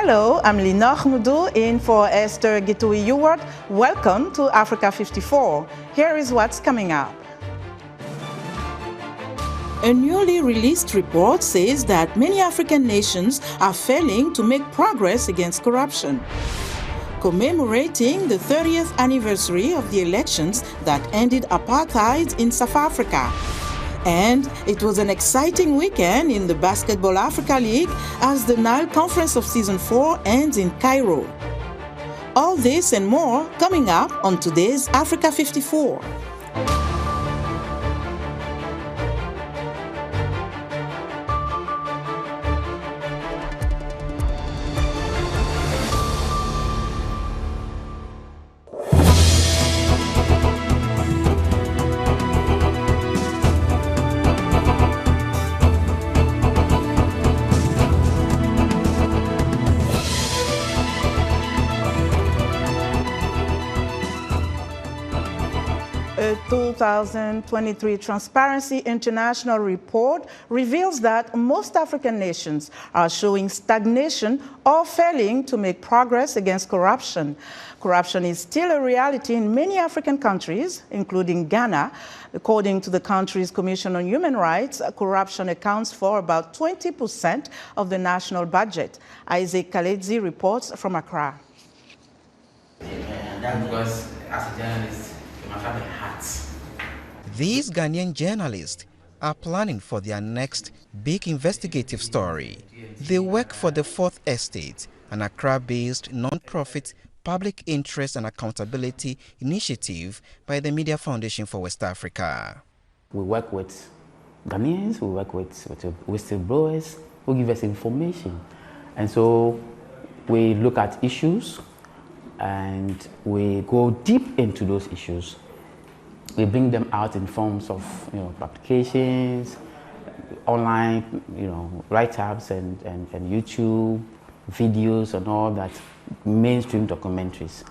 Hello, I'm Linor Moudou in for Esther Gitui-Ewart. Welcome to Africa 54. Here is what's coming up. A newly released report says that many African nations are failing to make progress against corruption. Commemorating the 30th anniversary of the elections that ended apartheid in South Africa. And it was an exciting weekend in the Basketball Africa League as the Nile Conference of Season 4 ends in Cairo. All this and more coming up on today's Africa 54. 2023 Transparency International report reveals that most African nations are showing stagnation or failing to make progress against corruption. Corruption is still a reality in many African countries, including Ghana. According to the country's Commission on Human Rights, corruption accounts for about 20% of the national budget. Isaac Kaledzi reports from Accra. And that's because, as a journalist, you must have a heart. These Ghanaian journalists are planning for their next big investigative story. They work for the Fourth Estate, an Accra-based non-profit public interest and accountability initiative by the Media Foundation for West Africa. We work with Ghanaians, we work with whistleblowers who give us information. And so we look at issues and we go deep into those issues. We bring them out in forms of publications, online write-ups and YouTube videos and all that, mainstream documentaries.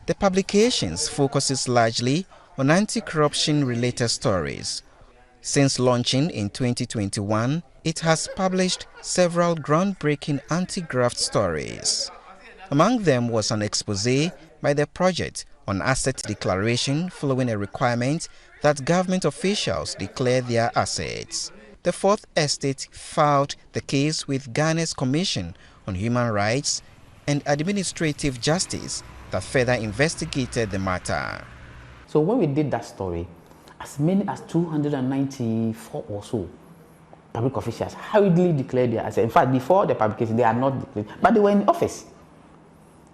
The publications focuses largely on anti-corruption related stories. Since launching in 2021, it has published several groundbreaking anti-graft stories. Among them was an expose by the project on asset declaration following a requirement that government officials declare their assets. The Fourth Estate filed the case with Ghana's Commission on Human Rights and Administrative Justice that further investigated the matter. So when we did that story, as many as 294 or so public officials hurriedly declared their assets. In fact, before the publication, they are not declared, but they were in office.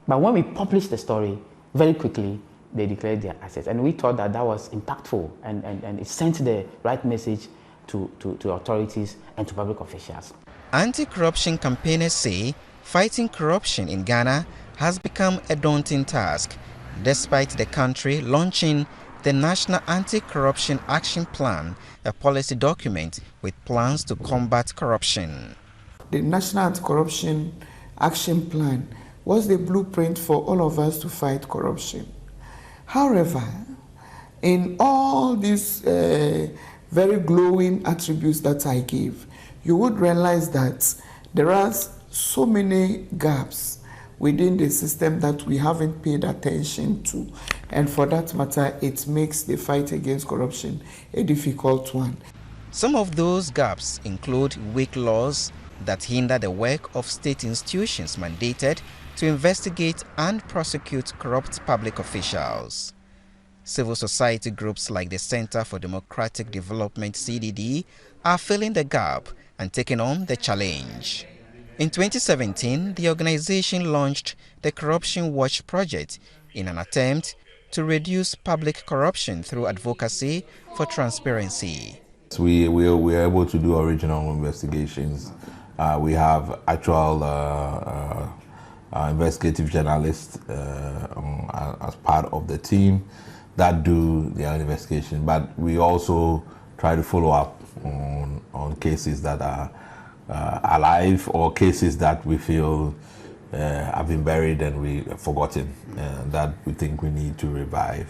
But when we published the story, very quickly, they declared their assets. And we thought that that was impactful and it sent the right message to authorities and to public officials. Anti-corruption campaigners say fighting corruption in Ghana has become a daunting task, despite the country launching the National Anti-Corruption Action Plan, a policy document with plans to combat corruption. The National Anti-Corruption Action Plan was the blueprint for all of us to fight corruption. However, in all these very glowing attributes that I gave, you would realize that there are so many gaps within the system that we haven't paid attention to. And for that matter, it makes the fight against corruption a difficult one. Some of those gaps include weak laws that hinder the work of state institutions mandated to investigate and prosecute corrupt public officials. Civil society groups like the Center for Democratic Development (CDD) are filling the gap and taking on the challenge. In 2017, the organization launched the Corruption Watch Project in an attempt to reduce public corruption through advocacy for transparency. We are able to do original investigations. We have actual investigative journalists as part of the team that do their investigation, but we also try to follow up on cases that are alive or cases that we feel have been buried and we have forgotten, that we think we need to revive.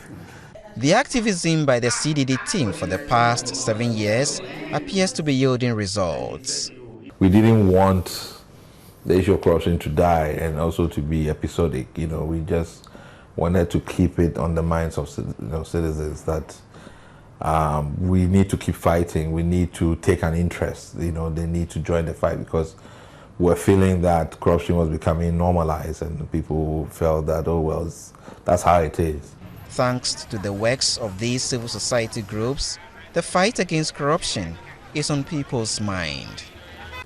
The activism by the CDD team for the past 7 years appears to be yielding results. We didn't want the issue of corruption to die and also to be episodic. We just wanted to keep it on the minds of citizens that we need to keep fighting. We need to take an interest. They need to join the fight, because we're feeling that corruption was becoming normalized, and people felt that, oh well, that's how it is. Thanks to the works of these civil society groups, the fight against corruption is on people's mind.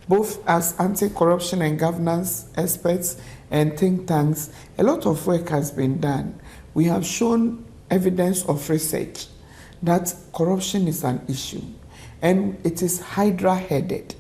Both as anti-corruption and governance experts and think tanks, a lot of work has been done. We have shown evidence of research that corruption is an issue, and it is hydra-headed.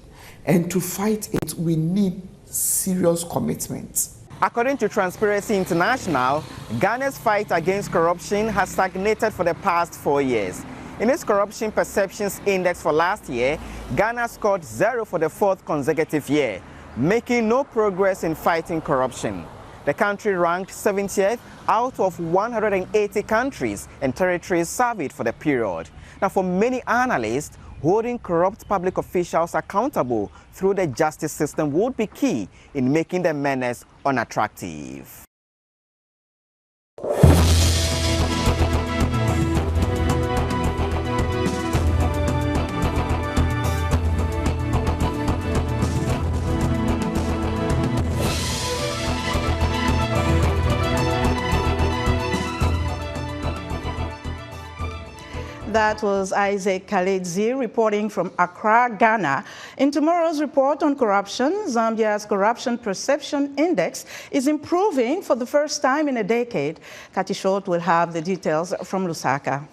And to fight it, we need serious commitment. According to Transparency International, Ghana's fight against corruption has stagnated for the past 4 years. In its Corruption Perceptions Index for last year, Ghana scored 0 for the 4th consecutive year, making no progress in fighting corruption. The country ranked 70th out of 180 countries and territories surveyed for the period. Now, for many analysts, holding corrupt public officials accountable through the justice system would be key in making the menace unattractive. That was Isaac Kaledzi reporting from Accra, Ghana. In tomorrow's report on corruption, Zambia's Corruption Perception Index is improving for the first time in a decade. Kati Short will have the details from Lusaka.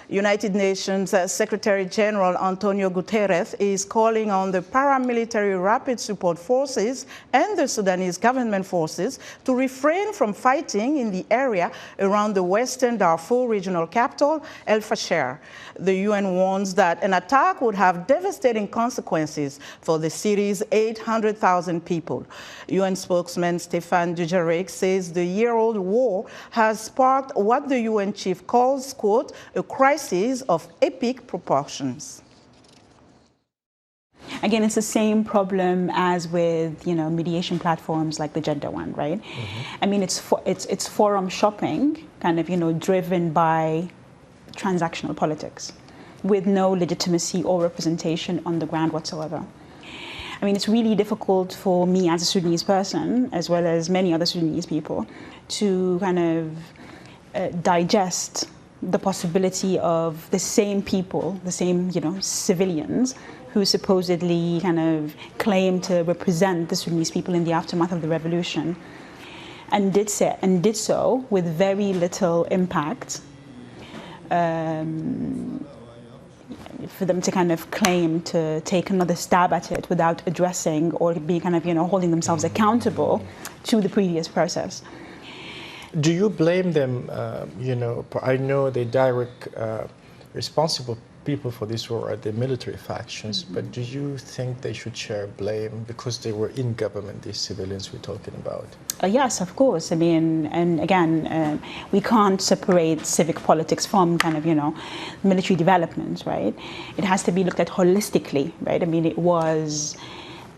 United Nations Secretary General Antonio Guterres is calling on the paramilitary rapid support forces and the Sudanese government forces to refrain from fighting in the area around the western Darfur regional capital, El Fasher. The UN warns that an attack would have devastating consequences for the city's 800,000 people. UN spokesman Stéphane Dujarric says the year-old war has sparked what the UN chief calls, quote, a crisis of epic proportions. Again, it's the same problem as with, mediation platforms like the gender one, right? Mm-hmm. I mean, it's forum shopping, kind of, driven by transactional politics with no legitimacy or representation on the ground whatsoever. I mean, it's really difficult for me as a Sudanese person, as well as many other Sudanese people, to kind of digest the possibility of the same people, the same, civilians, who supposedly kind of claim to represent the Sudanese people in the aftermath of the revolution, and did so with very little impact, for them to kind of claim to take another stab at it without addressing or be kind of, holding themselves accountable to the previous process. Do you blame them? I know the direct responsible people for this war are the military factions, mm-hmm. but do you think they should share blame because they were in government, these civilians we're talking about? Yes, of course. I mean, and again, we can't separate civic politics from kind of, military developments, right? It has to be looked at holistically, right? I mean, it was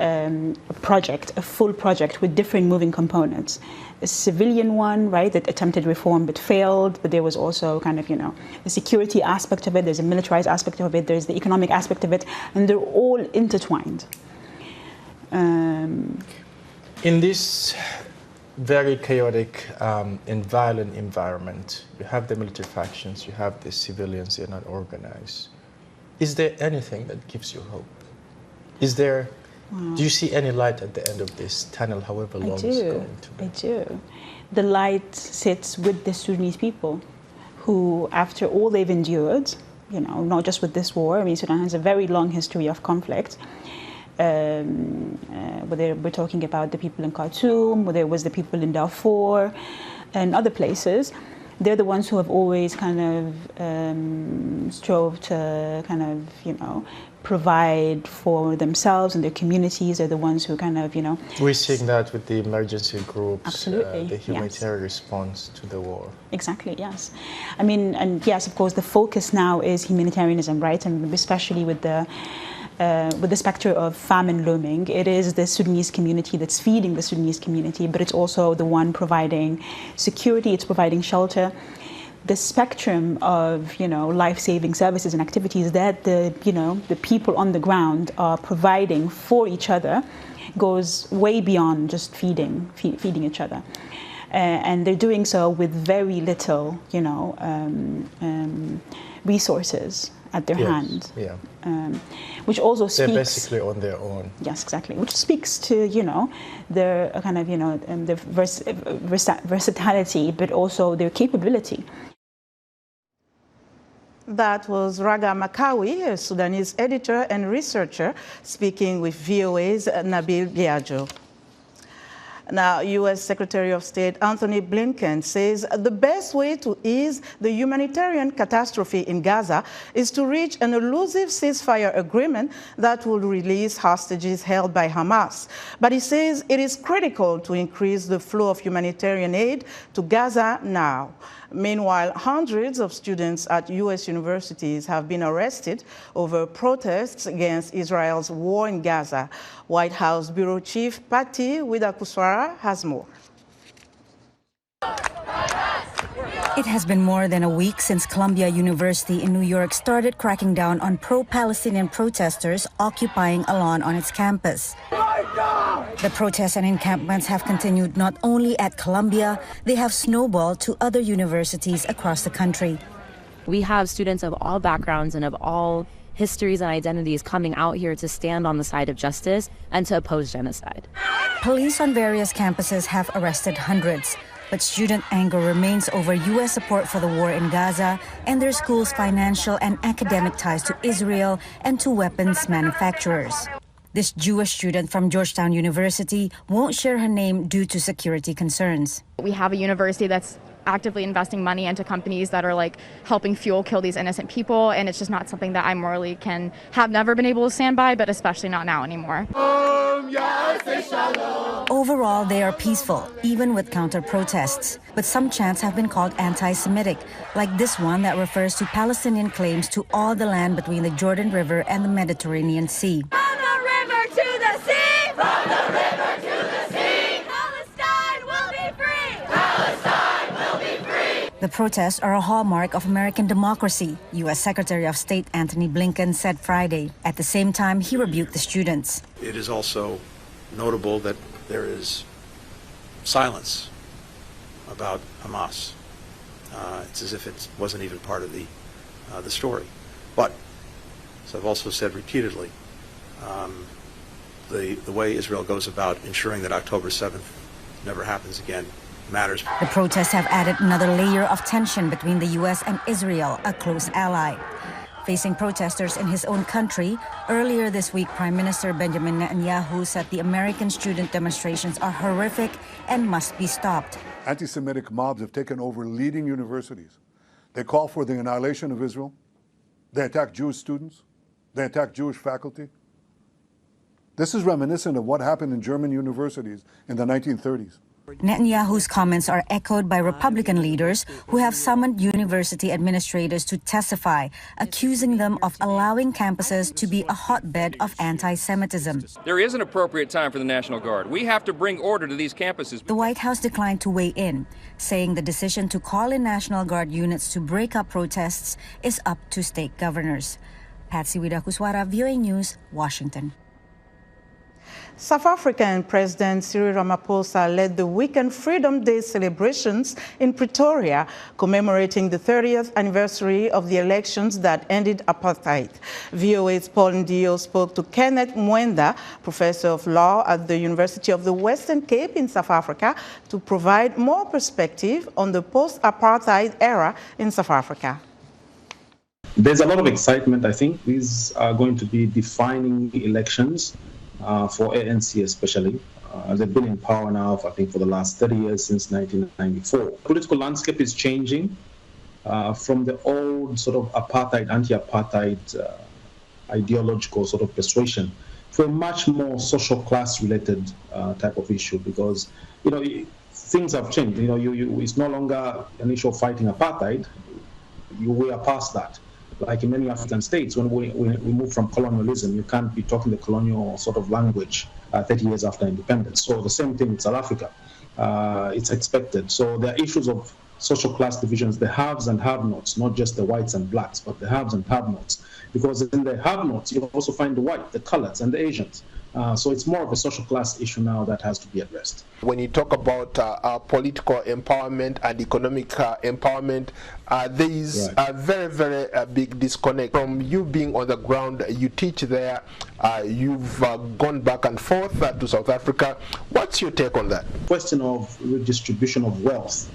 a project, a full project with different moving components. A civilian one, right, that attempted reform but failed, but there was also kind of, the security aspect of it, there's a militarized aspect of it, there's the economic aspect of it, and they're all intertwined. In this very chaotic and violent environment, you have the military factions, you have the civilians, they're not organized. Is there anything that gives you hope? Is there... Wow. Do you see any light at the end of this tunnel, however long it's going to be? I do. The light sits with the Sudanese people who, after all they've endured, not just with this war, I mean, Sudan has a very long history of conflict. Whether we're talking about the people in Khartoum, whether it was the people in Darfur and other places, they're the ones who have always kind of strove to kind of, provide for themselves and their communities. They're the ones who kind of, We're seeing that with the emergency groups, absolutely, the humanitarian response to the war. Exactly, yes. I mean, and yes, of course, the focus now is humanitarianism, right? And especially with the with the specter of famine looming, it is the Sudanese community that's feeding the Sudanese community, but it's also the one providing security, it's providing shelter. The spectrum of, life-saving services and activities that the people on the ground are providing for each other goes way beyond just feeding each other. And they're doing so with very little, resources at their hand. Yeah. Which also speaks. They're basically on their own. Yes, exactly. Which speaks to their kind of the versatility, but also their capability. That was Raga Makawi, a Sudanese editor and researcher, speaking with VOA's Nabil Biagio. Now, U.S. Secretary of State Anthony Blinken says the best way to ease the humanitarian catastrophe in Gaza is to reach an elusive ceasefire agreement that will release hostages held by Hamas. But he says it is critical to increase the flow of humanitarian aid to Gaza now. Meanwhile, hundreds of students at U.S. universities have been arrested over protests against Israel's war in Gaza. White House Bureau Chief Patty Widakuswara has more. It has been more than a week since Columbia University in New York started cracking down on pro-Palestinian protesters occupying a lawn on its campus. The protests and encampments have continued not only at Columbia, they have snowballed to other universities across the country. We have students of all backgrounds and of all histories and identities coming out here to stand on the side of justice and to oppose genocide. Police on various campuses have arrested hundreds, but student anger remains over U.S. support for the war in Gaza and their school's financial and academic ties to Israel and to weapons manufacturers. This Jewish student from Georgetown University won't share her name due to security concerns. We have a university that's actively investing money into companies that are helping fuel kill these innocent people, and it's just not something that I morally have never been able to stand by, but especially not now anymore. Overall, they are peaceful, even with counter-protests. But some chants have been called anti-Semitic, like this one that refers to Palestinian claims to all the land between the Jordan River and the Mediterranean Sea. From the river to the sea! From the river to the sea! Palestine will be free! Palestine will be free! The protests are a hallmark of American democracy, U.S. Secretary of State Anthony Blinken said Friday. At the same time, he rebuked the students. It is also notable that there is silence about Hamas. It's as if it wasn't even part of the story. But, as I've also said repeatedly, the way Israel goes about ensuring that October 7th never happens again matters. The protests have added another layer of tension between the U.S. and Israel, a close ally. Facing protesters in his own country, earlier this week, Prime Minister Benjamin Netanyahu said the American student demonstrations are horrific and must be stopped. Anti-Semitic mobs have taken over leading universities. They call for the annihilation of Israel. They attack Jewish students. They attack Jewish faculty. This is reminiscent of what happened in German universities in the 1930s. Netanyahu's comments are echoed by Republican leaders who have summoned university administrators to testify, accusing them of allowing campuses to be a hotbed of anti-Semitism. There is an appropriate time for the National Guard. We have to bring order to these campuses. The White House declined to weigh in, saying the decision to call in National Guard units to break up protests is up to state governors. Patsy Widakuswara, VOA News, Washington. South African President Cyril Ramaphosa led the weekend Freedom Day celebrations in Pretoria, commemorating the 30th anniversary of the elections that ended apartheid. VOA's Paul Ndio spoke to Kenneth Mwenda, professor of law at the University of the Western Cape in South Africa, to provide more perspective on the post-apartheid era in South Africa. There's a lot of excitement. I think these are going to be defining elections for ANC especially. They've been in power now, I think, for the last 30 years, since 1994. The political landscape is changing from the old sort of apartheid, anti-apartheid ideological sort of persuasion to a much more social class related type of issue, because, things have changed. It's no longer an issue of fighting apartheid. We are past that. Like in many African states, when we move from colonialism, you can't be talking the colonial sort of language 30 years after independence. So the same thing in South Africa. It's expected. So there are issues of social class divisions, the haves and have-nots, not just the whites and blacks, but the haves and have-nots. Because in the have-nots, you also find the white, the coloreds, and the Asians. So it's more of a social class issue now that has to be addressed. When you talk about political empowerment and economic empowerment, there is a very, very big disconnect. From you being on the ground, you teach there, you've gone back and forth to South Africa. What's your take on that? Question of redistribution of wealth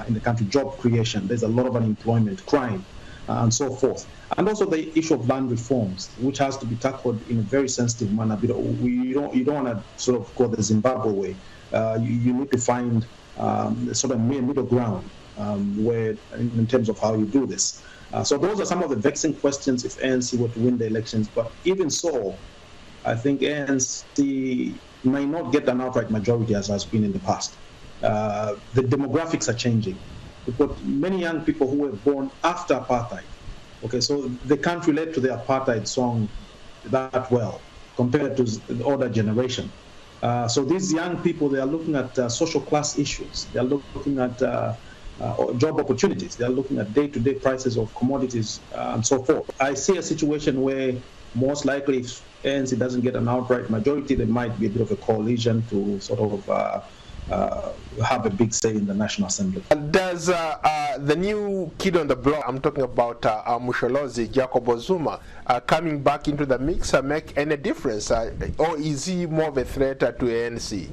in the country, job creation. There's a lot of unemployment, crime, and so forth. And also the issue of land reforms, which has to be tackled in a very sensitive manner. You don't want to sort of go the Zimbabwe way. You need to find sort of middle ground where, in terms of how you do this. So those are some of the vexing questions if ANC were to win the elections. But even so, I think ANC may not get an outright majority as has been in the past. The demographics are changing. We've got many young people who were born after apartheid. Okay, so they can't relate to the apartheid song that well compared to the older generation. So these young people, they are looking at social class issues. They are looking at job opportunities. They are looking at day-to-day prices of commodities and so forth. I see a situation where most likely if ANC doesn't get an outright majority, there might be a bit of a coalition to sort of have a big say in the National Assembly. Does the new kid on the block, I'm talking about Musholozi, Jacob Zuma, coming back into the mix make any difference? Or is he more of a threat to ANC?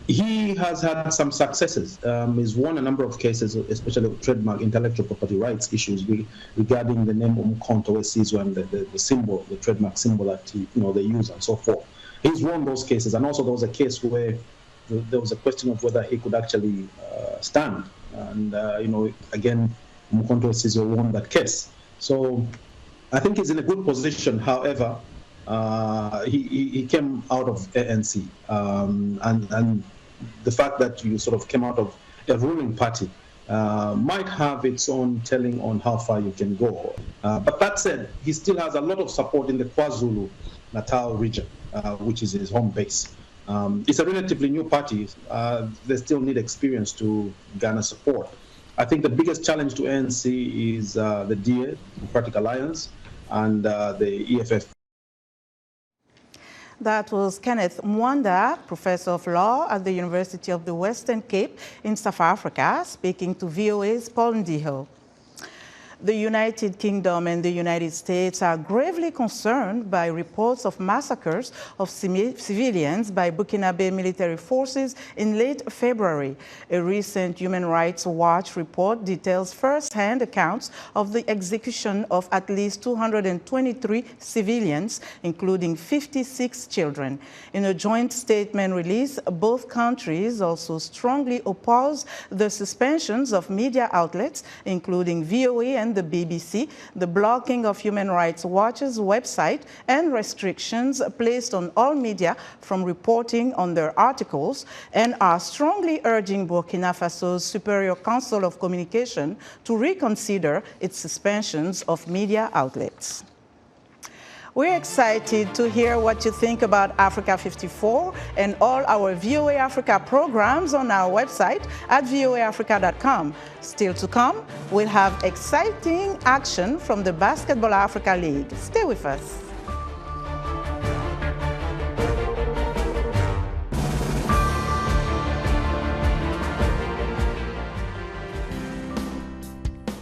He has had some successes. He's won a number of cases, especially with trademark intellectual property rights issues regarding the name Umkhonto weSizwe and the symbol, the trademark symbol that they use and so forth. He's won those cases, and also there was a case where there was a question of whether he could actually stand. And, again, Umkhonto weSizwe won that case. So I think he's in a good position. However, he came out of ANC. And the fact that you sort of came out of a ruling party might have its own telling on how far you can go. But that said, he still has a lot of support in the KwaZulu-Natal region, which is his home base. It's a relatively new party. They still need experience to garner support. I think the biggest challenge to ANC is the DA, Democratic Alliance, and the EFF. That was Kenneth Mwanda, Professor of Law at the University of the Western Cape in South Africa, speaking to VOA's Paul Ndiho. The United Kingdom and the United States are gravely concerned by reports of massacres of civilians by Burkinabe military forces in late February. A recent Human Rights Watch report details first-hand accounts of the execution of at least 223 civilians, including 56 children. In a joint statement released, both countries also strongly oppose the suspensions of media outlets, including VOA and the BBC, the blocking of Human Rights Watch's website, and restrictions placed on all media from reporting on their articles, and are strongly urging Burkina Faso's Superior Council of Communication to reconsider its suspensions of media outlets. We're excited to hear what you think about Africa 54 and all our VOA Africa programs on our website at voaafrica.com. Still to come, we'll have exciting action from the Basketball Africa League. Stay with us.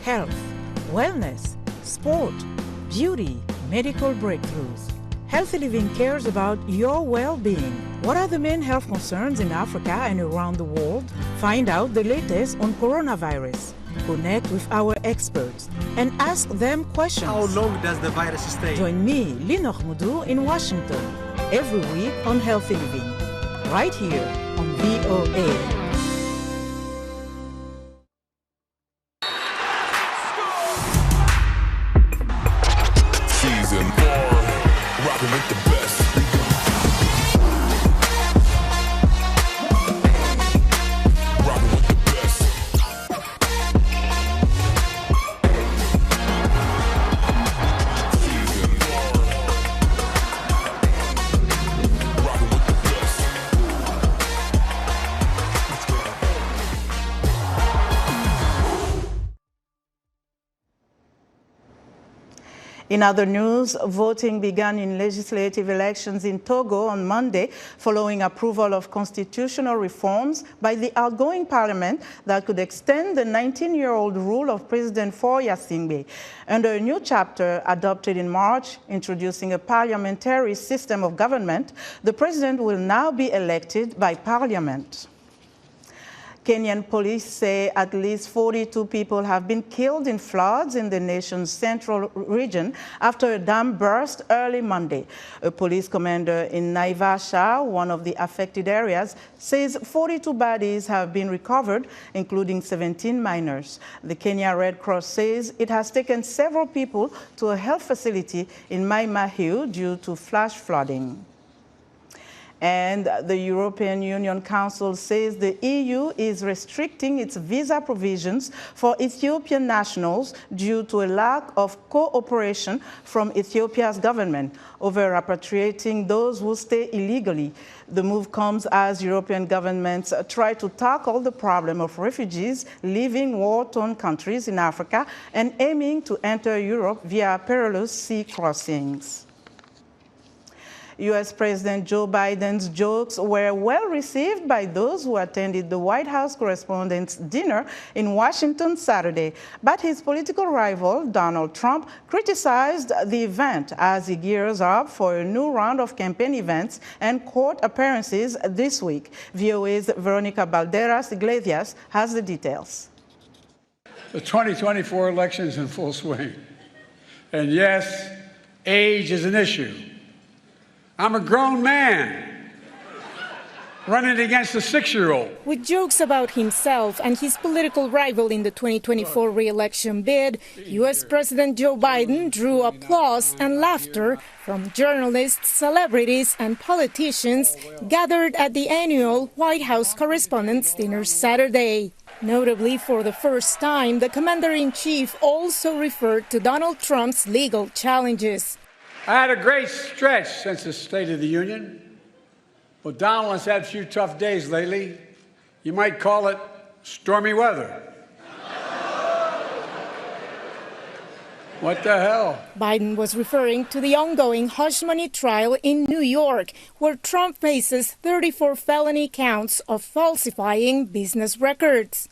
Health, wellness, sport, beauty, medical breakthroughs. Healthy Living cares about your well-being. What are the main health concerns in Africa and around the world? Find out the latest on coronavirus. Connect with our experts and ask them questions. How long does the virus stay? Join me, Linor Moudou, in Washington, every week on Healthy Living, right here on VOA. With the best. Rockin' with the best. In other news, voting began in legislative elections in Togo on Monday following approval of constitutional reforms by the outgoing parliament that could extend the 19-year-old rule of President Faure Gnassingbé. Under a new chapter adopted in March, introducing a parliamentary system of government, the president will now be elected by parliament. Kenyan police say at least 42 people have been killed in floods in the nation's central region after a dam burst early Monday. A police commander in Naivasha, one of the affected areas, says 42 bodies have been recovered, including 17 minors. The Kenya Red Cross says it has taken several people to a health facility in Mai Mahiu due to flash flooding. And the European Union Council says the EU is restricting its visa provisions for Ethiopian nationals due to a lack of cooperation from Ethiopia's government over repatriating those who stay illegally. The move comes as European governments try to tackle the problem of refugees leaving war-torn countries in Africa and aiming to enter Europe via perilous sea crossings. U.S. President Joe Biden's jokes were well received by those who attended the White House Correspondents' Dinner in Washington Saturday. But his political rival, Donald Trump, criticized the event as he gears up for a new round of campaign events and court appearances this week. VOA's Veronica Balderas Iglesias has the details. The 2024 election is in full swing. And yes, age is an issue. I'm a grown man running against a 6-year-old. With jokes about himself and his political rival in the 2024 re-election bid, U.S. President Joe Biden drew applause and laughter from journalists, celebrities, and politicians gathered at the annual White House Correspondents' Dinner Saturday. Notably, for the first time, the commander-in-chief also referred to Donald Trump's legal challenges. I had a great stretch since the State of the Union, but Donald has had a few tough days lately. You might call it stormy weather. What the hell? Biden was referring to the ongoing hush money trial in New York, where Trump faces 34 felony counts of falsifying business records.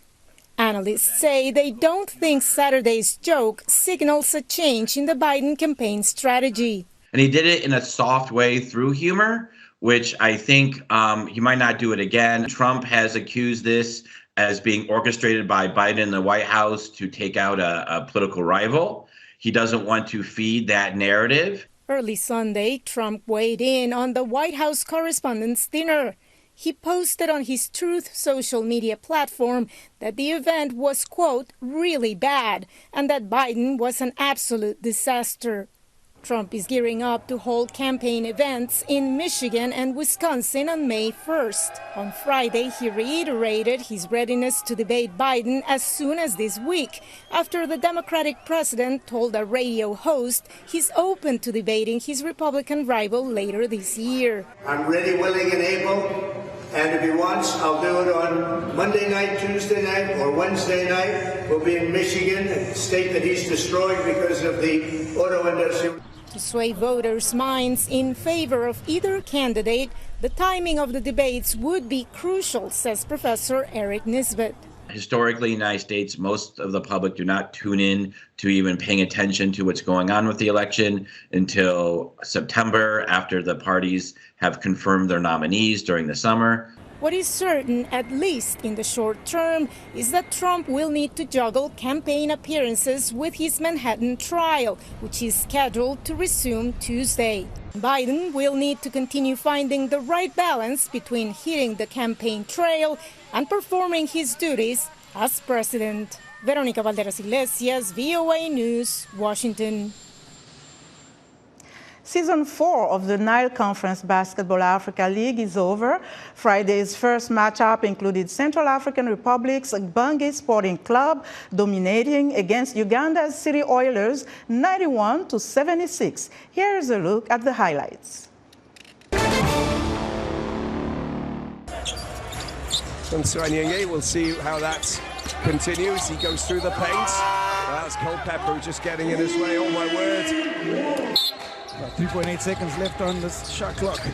Analysts say they don't think Saturday's joke signals a change in the Biden campaign strategy. And he did it in a soft way through humor, which I think he might not do it again. Trump has accused this as being orchestrated by Biden in the White House to take out a political rival. He doesn't want to feed that narrative. Early Sunday, Trump weighed in on the White House Correspondents' Dinner. He posted on his Truth social media platform that the event was, quote, really bad, and that Biden was an absolute disaster. Trump is gearing up to hold campaign events in Michigan and Wisconsin on May 1st. On Friday, he reiterated his readiness to debate Biden as soon as this week, after the Democratic president told a radio host he's open to debating his Republican rival later this year. I'm ready, willing, and able. And if he wants, I'll do it on Monday night, Tuesday night, or Wednesday night. We'll be in Michigan, a state that he's destroyed because of the auto industry. To sway voters' minds in favor of either candidate, the timing of the debates would be crucial, says Professor Eric Nisbet. Historically, in the United States, most of the public do not tune in to even paying attention to what's going on with the election until September, after the parties have confirmed their nominees during the summer. What is certain, at least in the short term, is that Trump will need to juggle campaign appearances with his Manhattan trial, which is scheduled to resume Tuesday. Biden will need to continue finding the right balance between hitting the campaign trail and performing his duties as president. Veronica Balderas Iglesias, VOA News, Washington. Season 4 of the Nile Conference Basketball Africa League is over. Friday's first matchup included Central African Republic's Bangui Sporting Club dominating against Uganda's City Oilers 91-76. Here's a look at the highlights. We'll see how that continues. He goes through the paint. Well, it's Culpepper just getting in his way, oh my word. 3.8 seconds left on this shot clock.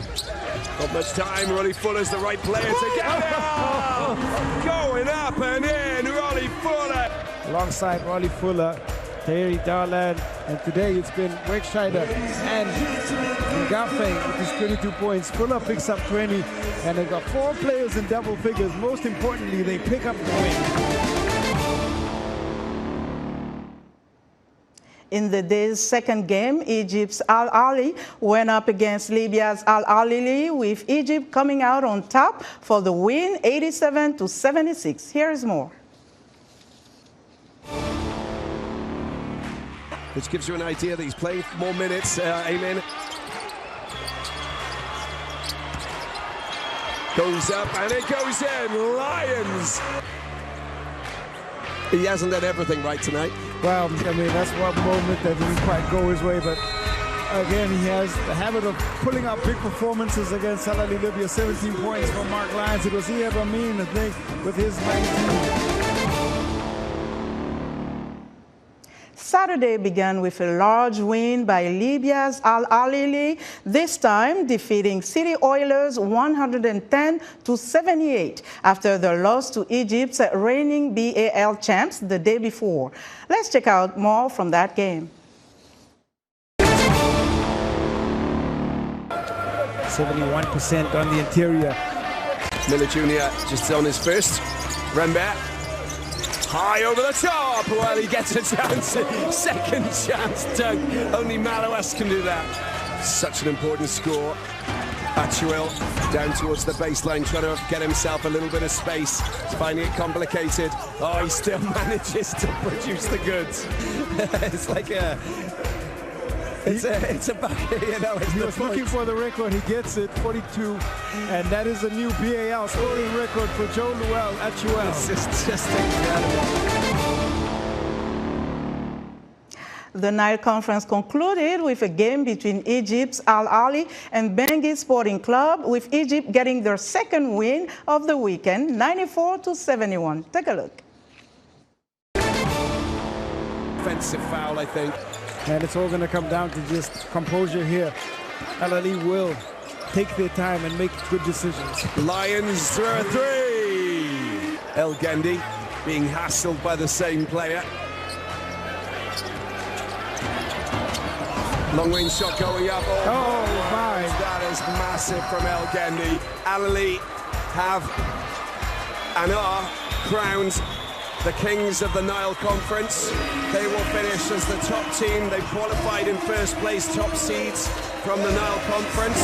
Not much time, Rolly Fuller's the right player to get it. Going up and in, Rolly Fuller. Alongside Rolly Fuller, Terry Darland, and today it's been Wegscheider and Ngafe with his 22 points. Fuller picks up 20, and they've got 4 players in double figures. Most importantly, they pick up the win. In the day's second game, Egypt's Al Ahly went up against Libya's Al Ahly, with Egypt coming out on top for the win, 87-76. Here is more. Which gives you an idea that he's playing more minutes. Amen. Goes up and it goes in. Lions. He hasn't done everything right tonight. Well, I mean, that's one moment that didn't quite go his way, but again, he has the habit of pulling out big performances against Al Ahly Libya. 17 points for Mark Lyons. It was Iyad Amin, I think, with his 19. Saturday began with a large win by Libya's Al Ahly, this time defeating City Oilers 110-78 after their loss to Egypt's reigning BAL champs the day before. Let's check out more from that game. 71% on the interior. Miller Jr. just on his first. Rembert. High over the top. Well, he gets a chance. Second chance, Doug. Only Malouas can do that. Such an important score. Atuel down towards the baseline, trying to get himself a little bit of space. He's finding it complicated. Oh, he still manages to produce the goods. It's like a... It's a bucket, you know. He was looking for the record. He gets it, 42, and that is a new BAL scoring record for Joe Luel Atuel. It's just incredible. The Nile Conference concluded with a game between Egypt's Al Ahly and Bangui Sporting Club, with Egypt getting their second win of the weekend, 94-71. Take a look. Offensive foul, I think. And it's all going to come down to just composure here. Al Ahly will take their time and make good decisions. Lions through a 3. El Gendi being hassled by the same player. Long range shot going up. Oh my. That is massive from El Gendi. Al Ahly have and are crowned the kings of the Nile Conference. They will finish as the top team. They qualified in first place, top seeds from the Nile Conference.